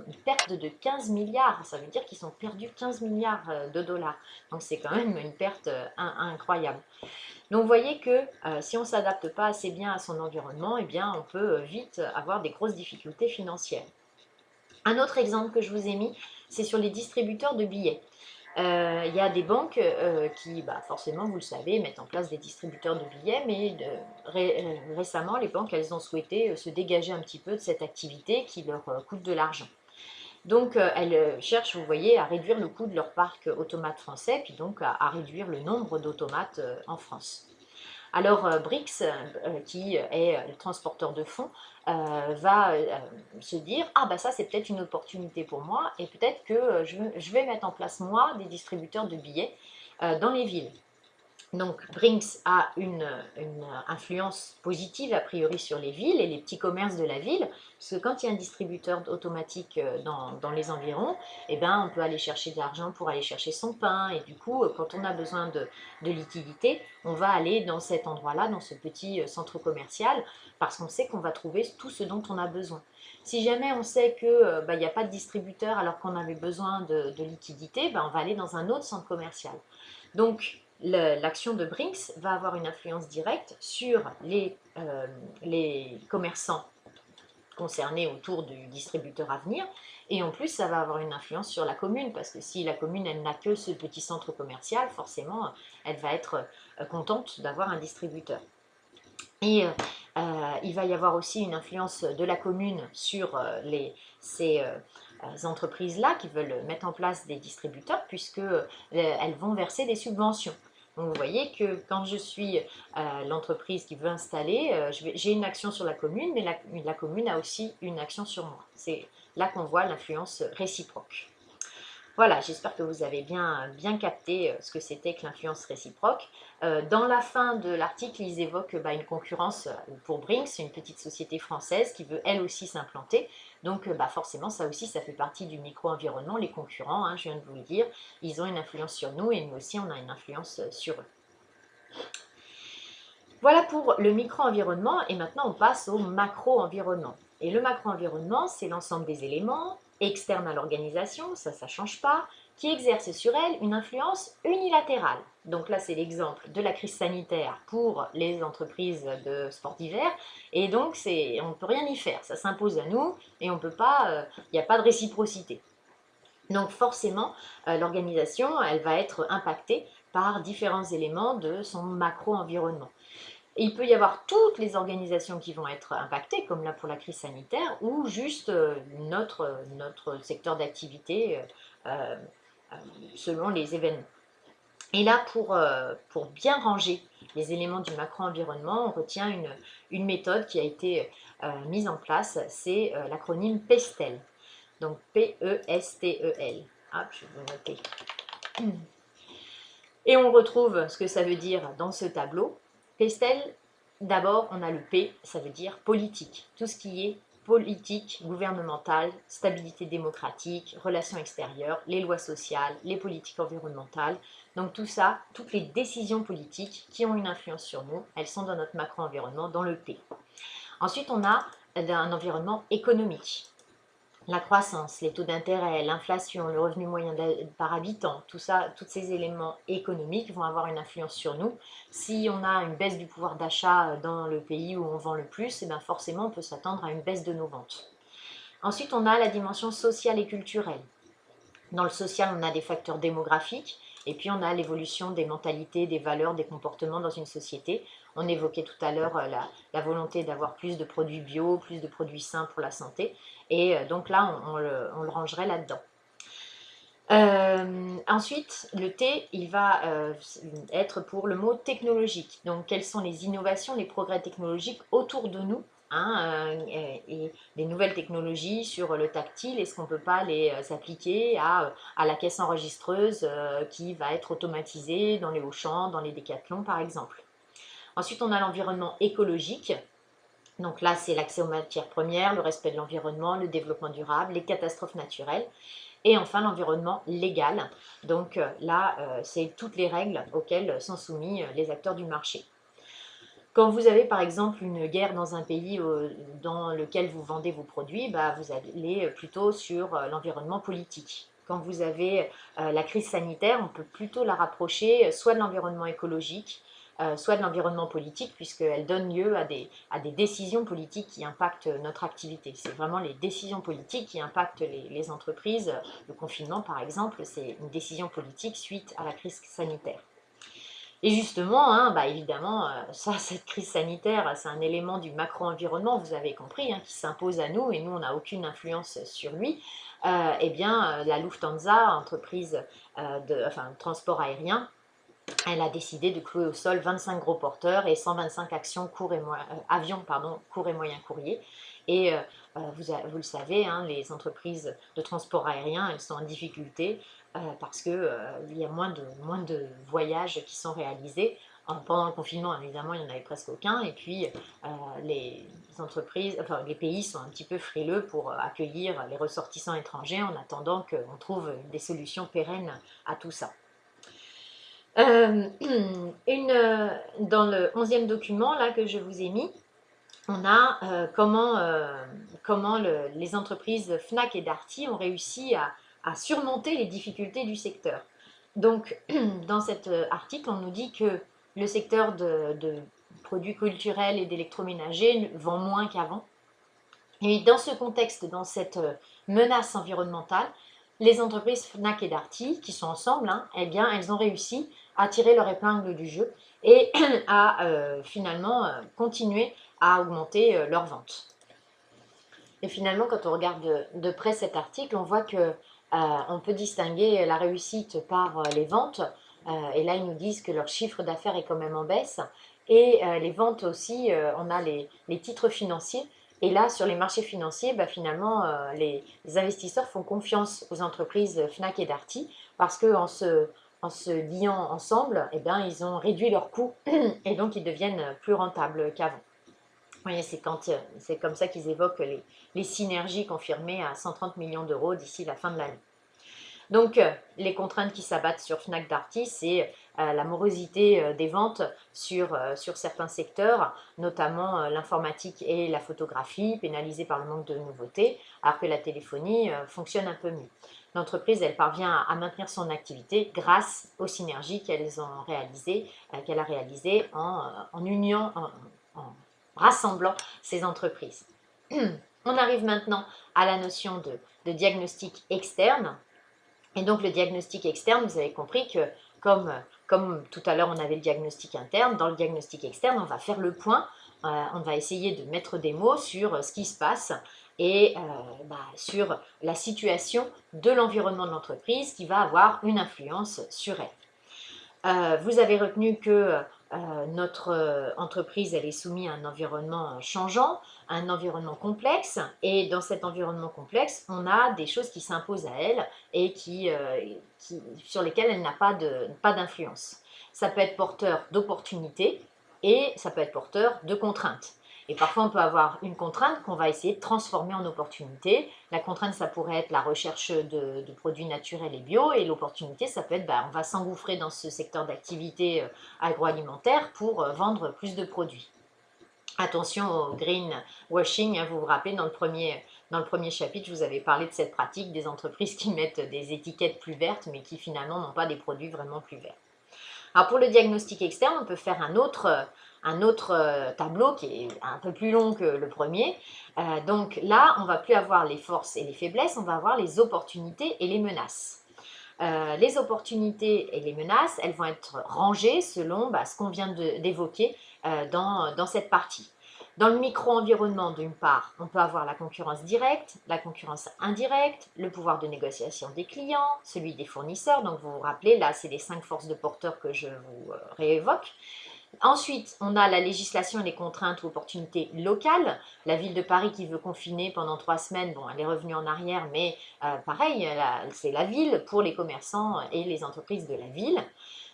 une perte de 15 milliards, ça veut dire qu'ils ont perdu 15 milliards de dollars. Donc c'est quand même une perte incroyable. Donc vous voyez que si on ne s'adapte pas assez bien à son environnement, eh bien on peut vite avoir des grosses difficultés financières. Un autre exemple que je vous ai mis, c'est sur les distributeurs de billets. Il y a des banques qui, forcément, vous le savez, mettent en place des distributeurs de billets, mais récemment, les banques, elles ont souhaité se dégager un petit peu de cette activité qui leur coûte de l'argent. Donc, elles cherchent, vous voyez, à réduire le coût de leur parc automate français, puis donc à réduire le nombre d'automates en France. Alors, Brix, qui est le transporteur de fonds, va se dire « Ah, ça, c'est peut-être une opportunité pour moi, et peut-être que je vais mettre en place, moi, des distributeurs de billets dans les villes. » Donc, Brinks a une influence positive a priori sur les villes et les petits commerces de la ville, parce que quand il y a un distributeur automatique dans les environs, eh ben, on peut aller chercher de l'argent pour aller chercher son pain, et du coup, quand on a besoin de liquidité, on va aller dans cet endroit-là, dans ce petit centre commercial, parce qu'on sait qu'on va trouver tout ce dont on a besoin. Si jamais on sait qu'il n'y a pas de distributeur alors qu'on avait besoin de liquidité, on va aller dans un autre centre commercial. Donc, l'action de Brinks va avoir une influence directe sur les commerçants concernés autour du distributeur à venir. Et en plus, ça va avoir une influence sur la commune, parce que si la commune, elle n'a que ce petit centre commercial, forcément, elle va être contente d'avoir un distributeur. Et il va y avoir aussi une influence de la commune sur ces entreprises-là qui veulent mettre en place des distributeurs, puisque elles vont verser des subventions. Donc vous voyez que quand je suis l'entreprise qui veut installer, j'ai une action sur la commune, mais la commune a aussi une action sur moi. C'est là qu'on voit l'influence réciproque. Voilà, j'espère que vous avez bien capté ce que c'était que l'influence réciproque. Dans la fin de l'article, ils évoquent une concurrence pour Brinks, une petite société française qui veut elle aussi s'implanter. Donc forcément, ça aussi, ça fait partie du micro-environnement. Les concurrents, hein, je viens de vous le dire, ils ont une influence sur nous et nous aussi, on a une influence sur eux. Voilà pour le micro-environnement et maintenant on passe au macro-environnement. Et le macro-environnement, c'est l'ensemble des éléments externes à l'organisation, ça ne change pas, qui exercent sur elle une influence unilatérale. Donc là, c'est l'exemple de la crise sanitaire pour les entreprises de sport d'hiver. Et donc, on ne peut rien y faire, ça s'impose à nous et on peut pas, il n'y a pas de réciprocité. Donc forcément, l'organisation, elle va être impactée par différents éléments de son macro-environnement. Et il peut y avoir toutes les organisations qui vont être impactées, comme là pour la crise sanitaire, ou juste notre secteur d'activité selon les événements. Et là, pour bien ranger les éléments du macro-environnement, on retient une méthode qui a été mise en place, c'est l'acronyme PESTEL. Donc P-E-S-T-E-L. Hop, je vais vous noter. Et on retrouve ce que ça veut dire dans ce tableau. PESTEL, d'abord, on a le P, ça veut dire politique. Tout ce qui est politique, gouvernementale, stabilité démocratique, relations extérieures, les lois sociales, les politiques environnementales. Donc tout ça, toutes les décisions politiques qui ont une influence sur nous, elles sont dans notre macro-environnement, dans le P. Ensuite, on a un environnement économique. La croissance, les taux d'intérêt, l'inflation, le revenu moyen par habitant, tout ça, tous ces éléments économiques vont avoir une influence sur nous. Si on a une baisse du pouvoir d'achat dans le pays où on vend le plus, et bien forcément on peut s'attendre à une baisse de nos ventes. Ensuite, on a la dimension sociale et culturelle. Dans le social, on a des facteurs démographiques, et puis on a l'évolution des mentalités, des valeurs, des comportements dans une société. On évoquait tout à l'heure la volonté d'avoir plus de produits bio, plus de produits sains pour la santé. Et donc là, on le rangerait là-dedans. Ensuite, le T, il va être pour le mot technologique. Donc, quelles sont les innovations, les progrès technologiques autour de nous, hein, et les nouvelles technologies sur le tactile, est-ce qu'on ne peut pas les appliquer à la caisse enregistreuse qui va être automatisée dans les Auchan, dans les Décathlon par exemple. Ensuite, on a l'environnement écologique. Donc là, c'est l'accès aux matières premières, le respect de l'environnement, le développement durable, les catastrophes naturelles. Et enfin, l'environnement légal. Donc là, c'est toutes les règles auxquelles sont soumis les acteurs du marché. Quand vous avez par exemple une guerre dans un pays dans lequel vous vendez vos produits, vous allez plutôt sur l'environnement politique. Quand vous avez la crise sanitaire, on peut plutôt la rapprocher soit de l'environnement écologique, soit de l'environnement politique, puisqu'elle donne lieu à des décisions politiques qui impactent notre activité. C'est vraiment les décisions politiques qui impactent les entreprises. Le confinement, par exemple, c'est une décision politique suite à la crise sanitaire. Et justement, hein, évidemment, cette crise sanitaire, c'est un élément du macro-environnement, vous avez compris, hein, qui s'impose à nous, et nous, on n'a aucune influence sur lui. La Lufthansa, entreprise de transport aérien, elle a décidé de clouer au sol 25 gros porteurs et 125 avions court et moyen courrier. Et vous le savez, hein, les entreprises de transport aérien, elles sont en difficulté parce qu'il y a moins de voyages qui sont réalisés. Pendant le confinement, évidemment, il n'y en avait presque aucun. Et puis, les pays sont un petit peu frileux pour accueillir les ressortissants étrangers en attendant qu'on trouve des solutions pérennes à tout ça. Dans le 11e document là, que je vous ai mis, on a comment les entreprises Fnac et Darty ont réussi à surmonter les difficultés du secteur. Donc, dans cet article, on nous dit que le secteur de produits culturels et d'électroménager vend moins qu'avant. Et dans ce contexte, dans cette menace environnementale, les entreprises Fnac et Darty, qui sont ensemble, hein, eh bien, elles ont réussi à tirer leur épingle du jeu et à finalement continuer à augmenter leurs ventes. Et finalement, quand on regarde de près cet article, on voit que on peut distinguer la réussite par les ventes. Et là, ils nous disent que leur chiffre d'affaires est quand même en baisse. Et les ventes aussi, on a les titres financiers. Et là, sur les marchés financiers, bah, finalement, les investisseurs font confiance aux entreprises Fnac et Darty parce qu'en en se liant ensemble, eh bien, ils ont réduit leurs coûts et donc ils deviennent plus rentables qu'avant. Oui, c'est comme ça qu'ils évoquent les synergies confirmées à 130 millions d'euros d'ici la fin de l'année. Donc, les contraintes qui s'abattent sur Fnac Darty, c'est la morosité des ventes sur certains secteurs, notamment l'informatique et la photographie, pénalisées par le manque de nouveautés, alors que la téléphonie fonctionne un peu mieux. L'entreprise, elle parvient à maintenir son activité grâce aux synergies qu'elle a réalisées en union, en rassemblant ces entreprises. On arrive maintenant à la notion de diagnostic externe. Et donc le diagnostic externe, vous avez compris que comme tout à l'heure on avait le diagnostic interne, dans le diagnostic externe, on va faire le point, on va essayer de mettre des mots sur ce qui se passe et sur la situation de l'environnement de l'entreprise qui va avoir une influence sur elle. Vous avez retenu que notre entreprise elle est soumise à un environnement changeant, à un environnement complexe, et dans cet environnement complexe, on a des choses qui s'imposent à elle et sur lesquelles elle n'a pas d'influence. Ça peut être porteur d'opportunités et ça peut être porteur de contraintes. Et parfois, on peut avoir une contrainte qu'on va essayer de transformer en opportunité. La contrainte, ça pourrait être la recherche de produits naturels et bio. Et l'opportunité, ça peut être, on va s'engouffrer dans ce secteur d'activité agroalimentaire pour vendre plus de produits. Attention au greenwashing, hein, vous vous rappelez, dans le premier chapitre, je vous avais parlé de cette pratique des entreprises qui mettent des étiquettes plus vertes, mais qui finalement n'ont pas des produits vraiment plus verts. Alors pour le diagnostic externe, on peut faire un autre tableau qui est un peu plus long que le premier. Donc là, on ne va plus avoir les forces et les faiblesses, on va avoir les opportunités et les menaces. Les opportunités et les menaces, elles vont être rangées selon ce qu'on vient d'évoquer dans cette partie. Dans le micro-environnement, d'une part, on peut avoir la concurrence directe, la concurrence indirecte, le pouvoir de négociation des clients, celui des fournisseurs. Donc, vous vous rappelez, là, c'est les 5 forces de porteurs que je vous réévoque. Ensuite, on a la législation et les contraintes ou opportunités locales. La ville de Paris qui veut confiner pendant 3 semaines, bon, elle est revenue en arrière, mais pareil, c'est la ville pour les commerçants et les entreprises de la ville.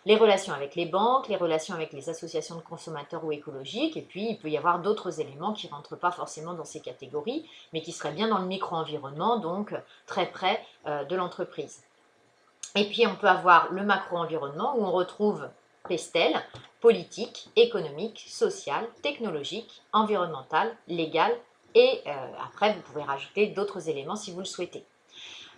Les relations avec les banques, les relations avec les associations de consommateurs ou écologiques, et puis il peut y avoir d'autres éléments qui ne rentrent pas forcément dans ces catégories, mais qui seraient bien dans le micro-environnement, donc très près de l'entreprise. Et puis on peut avoir le macro-environnement où on retrouve Pestel, politique, économique, sociale, technologique, environnementale, légale, et après vous pouvez rajouter d'autres éléments si vous le souhaitez.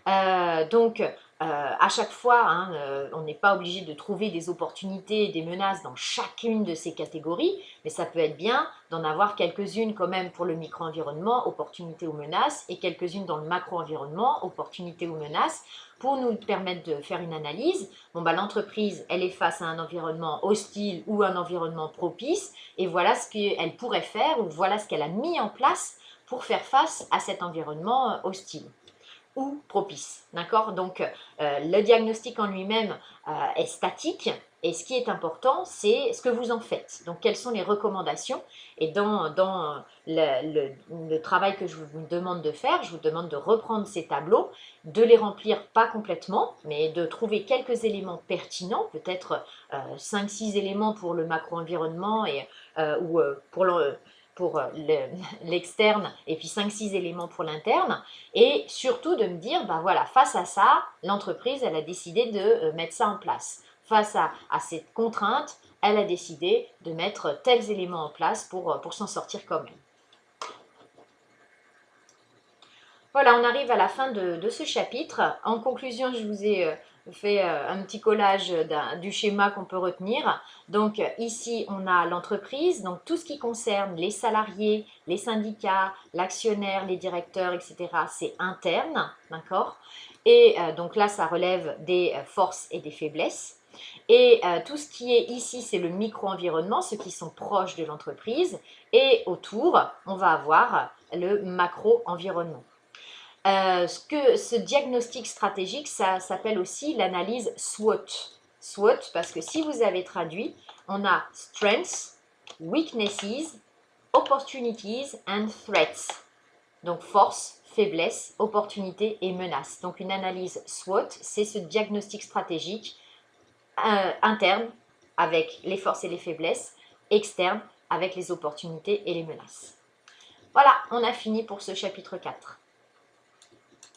À chaque fois, hein, on n'est pas obligé de trouver des opportunités et des menaces dans chacune de ces catégories, mais ça peut être bien d'en avoir quelques-unes quand même pour le micro-environnement, opportunités ou menaces, et quelques-unes dans le macro-environnement, opportunités ou menaces, pour nous permettre de faire une analyse. Bon, l'entreprise, elle est face à un environnement hostile ou un environnement propice, et voilà ce qu'elle pourrait faire, ou voilà ce qu'elle a mis en place pour faire face à cet environnement hostile ou propice. D'accord? Donc, le diagnostic en lui-même est statique. Et ce qui est important, c'est ce que vous en faites. Donc, quelles sont les recommandations? Et dans le travail que je vous demande de faire, je vous demande de reprendre ces tableaux, de les remplir pas complètement, mais de trouver quelques éléments pertinents, peut-être 5-6 éléments pour le macro-environnement ou pour l'externe et puis 5-6 éléments pour l'interne, et surtout de me dire, voilà, face à ça, l'entreprise, elle a décidé de mettre ça en place. Face à cette contrainte, elle a décidé de mettre tels éléments en place pour s'en sortir quand même. Voilà, on arrive à la fin de ce chapitre. En conclusion, je vous ai fait un petit collage du schéma qu'on peut retenir. Donc ici, on a l'entreprise, donc tout ce qui concerne les salariés, les syndicats, l'actionnaire, les directeurs, etc. C'est interne, d'accord? Et donc là, ça relève des forces et des faiblesses. Et tout ce qui est ici, c'est le micro-environnement, ceux qui sont proches de l'entreprise. Et autour, on va avoir le macro-environnement. Ce diagnostic stratégique, ça s'appelle aussi l'analyse SWOT. SWOT, parce que si vous avez traduit, on a Strengths, Weaknesses, Opportunities and Threats. Donc force, faiblesse, opportunité et menace. Donc une analyse SWOT, c'est ce diagnostic stratégique interne avec les forces et les faiblesses, externe avec les opportunités et les menaces. Voilà, on a fini pour ce chapitre 4.